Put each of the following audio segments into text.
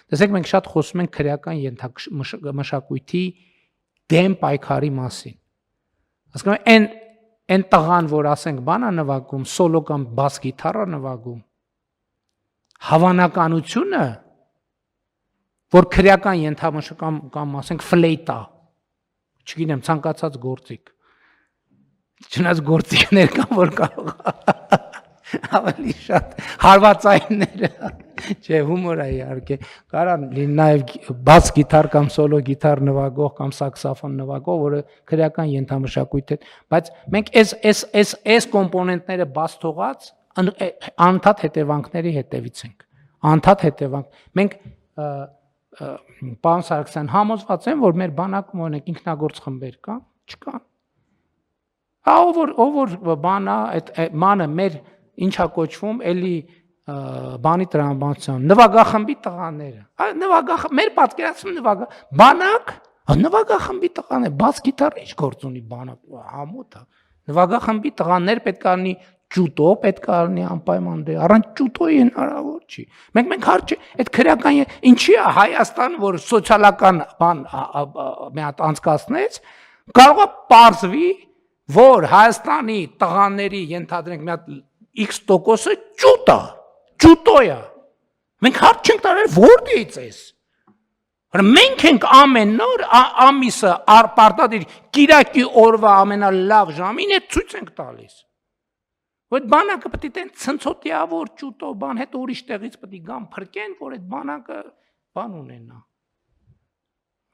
Տեսեք, մենք շատ խոսում ենք քրեական մշակույթի դեմ պայքարի մասին։ Հասկանում եք, այն տղան, որ ասենք բանա նվագում, սոլո կամ բաս գիտարա նվագում, հավանականությունը, որ քրեական ենթամշակույթ կամ ասենք ֆլեյտա, չգիտեմ, ցանկացած գործիք, չնայած գործիքներ կան, որ կարող ավելի շատ հարվածայինները, չէ, հումոր է իհարկե, կարող լինի նաև բաս գիտար կամ սոլո գիտար նվագող կամ սաքսոֆոն նվագող, որը քրեական ենթամշակույթ է, բայց մենք այս կոմպոնենտները բաց թողած անընդհատ հետևանքների հետևից ենք, անընդհատ հետևանք, մենք պարոն Սարգսյան համոզված եմ, որ մեր բանակում օրինակ ինքնագործ խմբեր կան, չկան, ով որ բանա, այդ մանը մեր ինչա կոչվում, էլի բանի տրամաբանության, նվագախմբի տղաները, մեր պատկերացում բանակ, նվագախմբի տղաներ, բաս գիտարը ինչ գործ ունի բանակ, համոտ է, նվագախմբի տղաներ պետք է լինի ջուտո, պետք է լինի անպայման դե, առանց ջուտոյի հնարավոր չի, մենք հարց չի, այդ քրեական, ինչի է Հայաստան, որ սոցիալական բան մի հատ անցկացնեց, կարող է պարզվի, որ Հայաստանի տղաների ենթադրենք մի հատ X% ջուտոյա, մենք հարց չենք տարել, որտեղից ես, մենք ենք ամեն նոր ամիսը պարտադիր կիրակի օրվա ամենալավ ժամին է ցույց ենք տալիս, որ այդ բանակը պետք է տեն ցնցոտիավոր ջուտո բան, հետո ուրիշ տեղից պետք է գան փրկեն, որ այդ բանակը բան ունենա,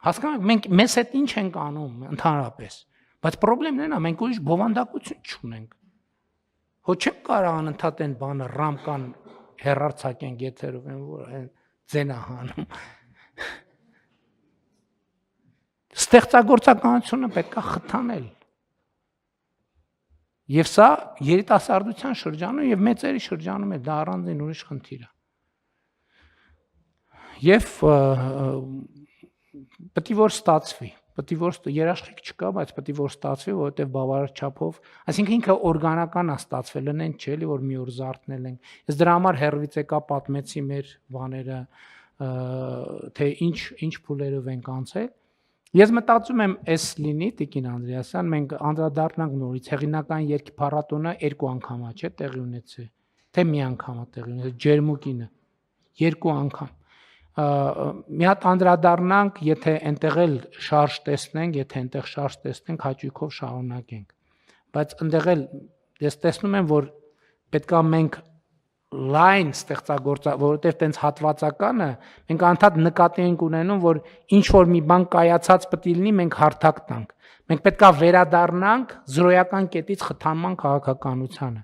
հասկանաք, մենք մեզ հետ ինչ ենք անում ընդհանրապես, բայց պրոբլեմն է, մենք ուրիշ բովանդակություն չունենք, հո չենք կարող անընդհատ այն բանը ռամկան հեռարձակենք եթերով են, որ այն ձենա հանում, ստեղծագործականությունը պետք է խթանել, և սա երիտասարդության շրջանում և մեծերի շրջանում է, դա առանձին ուրիշ խնդիր է, և պետք է որ ստացվի, պետք է որ երաշխիք չկա, բայց պետք է որ ստացվի, որովհետև բավարար չափով, այսինքն ինքը օրգանական է ստացվել, են չէ, էլի որ մի օր զարթնել ենք, ես դրա համար հեռվից եկա պատմեցի մեր բաները, թե ինչ փուլերով ենք անցել, ես մտածում եմ էս լինի, Տիկին Անդրեասյան, մենք անդրադառնանք նորից, հեղինական երգի փառատոնը 2 անգամ է, չէ, տեղի ունեցել, թե մի անգամ է տեղի ունեցել, ջերմուկինը, 2 անգամ, մի հատ անդրադառնանք, եթե այնտեղ էլ շարժ տեսնենք, եթե այնտեղ շարժ տեսնենք, հաճույքով շարունակենք, բայց այնտեղ էլ ես տեսնում եմ, որ պետք է մենք լայն ստեղծագործա, որովհետև տենց հատվածականը մենք անդադ նկատի ենք ունենում, որ ինչ որ մի բան կայացած պետք է լինի, մենք հարթակ տանք, մենք պետք է վերադառնանք զրոյական կետից խթանման քաղաքականությանը